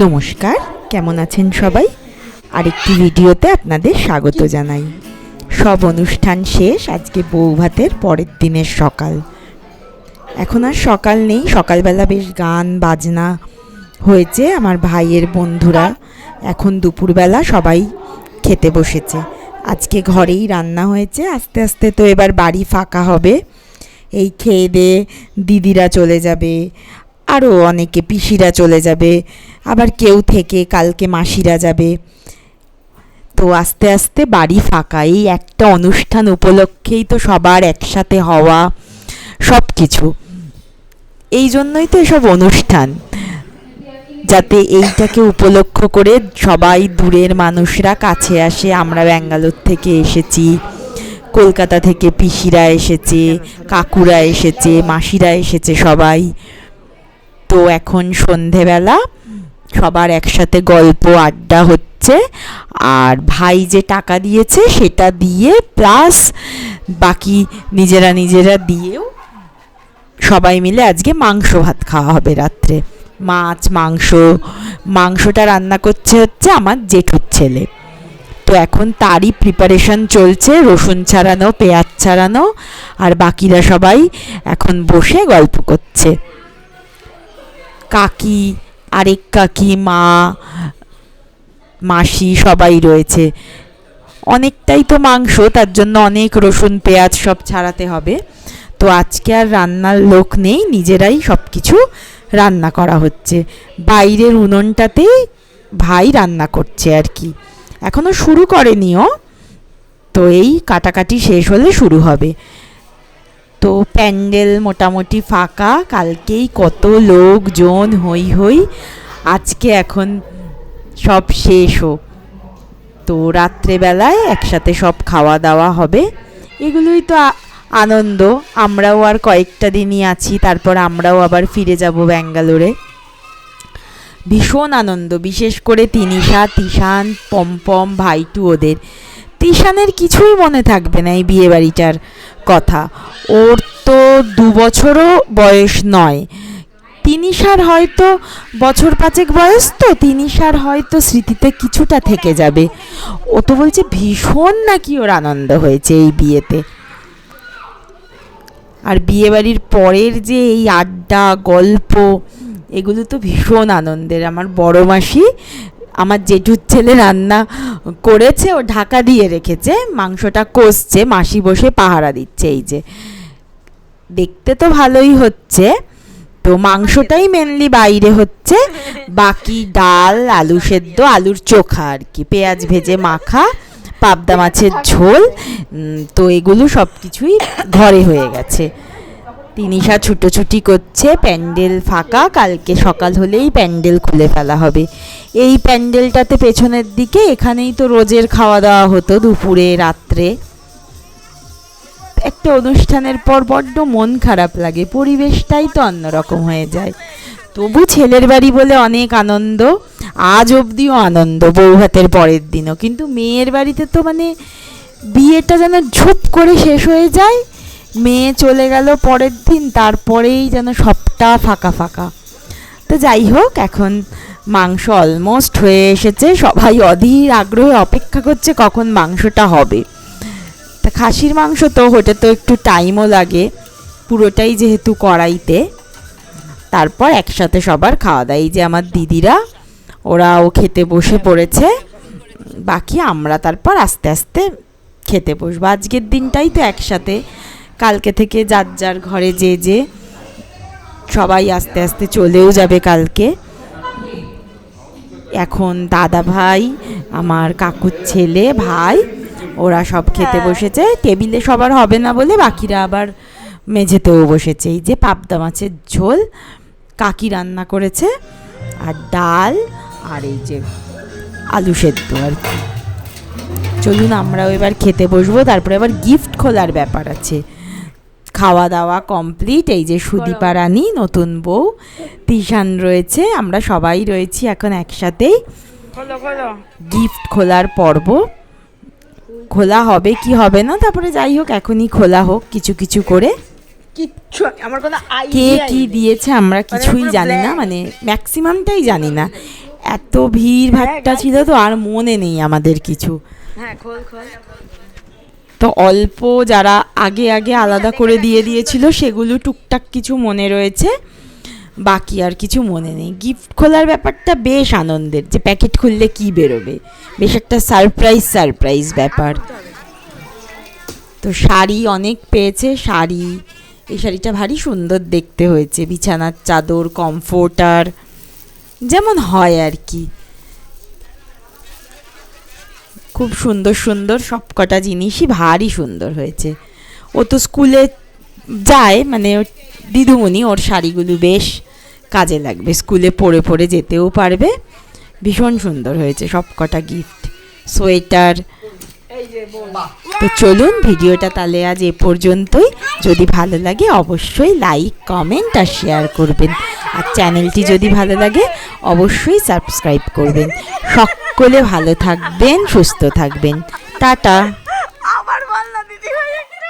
নমস্কার, কেমন আছেন সবাই? আরেকটি ভিডিওতে আপনাদের স্বাগত জানাই। সব অনুষ্ঠান শেষ, আজকে বউ ভাতের পরের দিনের সকাল। এখন আর সকাল নেই, সকালবেলা বেশ গান বাজনা হয়েছে। আমার ভাইয়ের বন্ধুরা এখন দুপুরবেলা সবাই খেতে বসেছে। আজকে ঘরেই রান্না হয়েছে। আস্তে আস্তে তো এবার বাড়ি ফাঁকা হবে। এই খেয়ে দিয়ে দিদিরা চলে যাবে, আরও অনেকে পিসিরা চলে যাবে, আবার কেউ থেকে কালকে মাসিরা যাবে। তো আস্তে আস্তে বাড়ি ফাঁকা। এই একটা অনুষ্ঠান উপলক্ষেই তো সবার একসাথে হওয়া, সব কিছু। এই জন্যই তো এসব অনুষ্ঠান, যাতে এইটাকে উপলক্ষ করে সবাই দূরের মানুষরা কাছে আসে। আমরা ব্যাঙ্গালোর থেকে এসেছি, কলকাতা থেকে পিসিরা এসেছে, কাকুরা এসেছে, মাসিরা এসেছে সবাই। তো এখন সন্ধেবেলা সবার একসাথে গল্প আড্ডা হচ্ছে। আর ভাই যে টাকা দিয়েছে সেটা দিয়ে প্লাস বাকি নিজেরা দিয়েও সবাই মিলে আজকে মাংস ভাত খাওয়া হবে রাত্রে। মাছ মাংসটা রান্না হচ্ছে আমার জেঠুর ছেলে। তো এখন তারই প্রিপারেশন চলছে, রসুন ছাড়ানো, পেঁয়াজ ছাড়ানো, আর বাকিরা সবাই এখন বসে গল্প করছে। কাকি, আরেক কাকি, মা, মাসি সবাই রয়েছে। অনেকটাই তো মাংস, তার জন্য অনেক রসুন পেঁয়াজ সব ছাড়াতে হবে। তো আজকে আর রান্নার লোক নেই, নিজেরাই সব কিছু রান্না করা হচ্ছে। বাইরের উনুনটাতেই ভাই রান্না করছে আর কি, এখনো শুরু করেনিও। তো এই কাটাকাটি শেষ হলে শুরু হবে। তো প্যান্ডেল মোটামুটি ফাঁকা, কালকেই কত লোকজন হই। আজকে এখন সব শেষ হোক, তো রাত্রেবেলায় একসাথে সব খাওয়া দাওয়া হবে। এগুলোই তো আনন্দ। আমরাও আর কয়েকটা দিনই আছি, তারপর আমরাও আবার ফিরে যাব ব্যাঙ্গালোরে। ভীষণ আনন্দ, বিশেষ করে তিনিশা, তিশান, পমপম, ভাইটু ওদের। তিশানের কিছুই মনে থাকবে না এই বিয়েবাড়িটার কথা। ওর তো 2 বছরও বয়স নয়। তিনিশার হয়তো বছর 5 বয়স, তো তিনিশার হয়তো স্মৃতিতে কিছুটা থেকে যাবে। ও তো বলছে ভীষণ নাকি ওর আনন্দ হয়েছে এই বিয়েতে। আর বিয়েবাড়ির পরের যে এই আড্ডা গল্প, এগুলো তো ভীষণ আনন্দের। আমার বড় মাসি, আমার জেঠুর ছেলে রান্না করেছে, ও ঢাকা দিয়ে রেখেছে, মাংসটা কষছে, মাসি বসে পাহারা দিচ্ছে। এই যে দেখতে তো ভালোই হচ্ছে। তো মাংসটাই মেনলি বাইরে হচ্ছে, বাকি ডাল, আলু সেদ্ধ, আলুর চোখা আর কি, পেঁয়াজ ভেজে মাখা, পাবদা মাছের ঝোল, তো এগুলো সব কিছুই ঘরে হয়ে গেছে। তিনিশা ছুটোছুটি করছে, প্যান্ডেল ফাঁকা, কালকে সকাল হলেই প্যান্ডেল খুলে ফেলা হবে। এই প্যান্ডেলটাতে পেছনের দিকে, এখানেই তো রোজের খাওয়া দাওয়া হতো দুপুরে রাত্রে। একটা অনুষ্ঠানের পর বড্ড মন খারাপ লাগে, পরিবেশটাই তো অন্যরকম হয়ে যায়। তবু ছেলের বাড়ি বলে অনেক আনন্দ, আজ অবধিও আনন্দ, বউ ভাতের পরের দিনও। কিন্তু মেয়ের বাড়িতে তো মানে বিয়েটা যেন ঝুপ করে শেষ হয়ে যায়, মেয়ে চলে গেল পরের দিন, তারপরেই যেন সবটা ফাঁকা ফাঁকা। তো যাই হোক, এখন মাংস অলমোস্ট হয়ে এসেছে, সবাই অধীর আগ্রহে অপেক্ষা করছে কখন মাংসটা হবে। তা খাসির মাংস তো হতে তো একটু টাইমও লাগে, পুরোটাই যেহেতু কড়াইতে। তারপর একসাথে সবার খাওয়া দাওয়া। এই যে আমার দিদিরা, ওরাও খেতে বসে পড়েছে, বাকি আমরা তারপর আস্তে আস্তে খেতে বসবো। আজকের দিনটাই তো একসাথে, কালকে থেকে যার যার ঘরে যে সবাই আস্তে আস্তে চলেও যাবে কালকে। এখন দাদা ভাই, আমার কাকুর ছেলে, ভাই, ওরা সব খেতে বসেছে। টেবিলে সবার হবে না বলে বাকিরা আবার মেঝেতেও বসেছে। এই যে পাবদা মাছের ঝোল কাকি রান্না করেছে, আর ডাল, আর এই যে আলু সেদ্ধ আর কি। চলুন আমরাও এবার খেতে বসবো, তারপরে আবার গিফট খোলার ব্যাপার আছে। খাওয়া দাওয়া কমপ্লিট। এই যে সুদীপা রানী নতুন বউ, তিশান রয়েছে, আমরা সবাই রয়েছি এখন একসাথেই। গিফট খোলার পর্ব, খোলা হবে কি হবে না, তারপরে যাই হোক এখনই খোলা হোক কিছু কিছু করে। কিচ্ছু আমার কোনো কে কি দিয়েছে আমরা কিছুই জানি না, মানে ম্যাক্সিমামটাই জানি না। এত ভিড় ভাট্টা ছিল তো আর মনে নেই আমাদের কিছু। তো অল্প যারা আগে আগে আলাদা করে দিয়ে দিয়েছিল সেগুলো টুকটাক কিছু মনে রয়েছে, বাকি আর কিছু মনে নেই। গিফট খোলার ব্যাপারটা বেশ আনন্দের, যে প্যাকেট খুললে কি বেরোবে, বেশ একটা সারপ্রাইজ ব্যাপার। তো শাড়ি অনেক পেয়েছে, শাড়ি, এই শাড়িটা ভারী সুন্দর দেখতে হয়েছে, বিছানার চাদর, কমফোর্টার, যেমন হয় আর কি। খুব সুন্দর সুন্দর সব কটা জিনিসই ভারী সুন্দর হয়েছে। ও তো স্কুলে যায়, মানে দিদুমণি, ওর শাড়িগুলো বেশ কাজে লাগবে, স্কুলে পরে পরে যেতেও পারবে। ভীষণ সুন্দর হয়েছে সব কটা গিফট, সোয়েটার। তো চলুন, ভিডিওটা তাহলে আজ এ পর্যন্তই। যদি ভালো লাগে অবশ্যই লাইক, কমেন্ট আর শেয়ার করবেন, আর চ্যানেলটি যদি ভালো লাগে অবশ্যই সাবস্ক্রাইব করবেন। সকলে ভালো থাকবেন, সুস্থ থাকবেন, টাটা। আবার বল না দিদি ভাই একটু।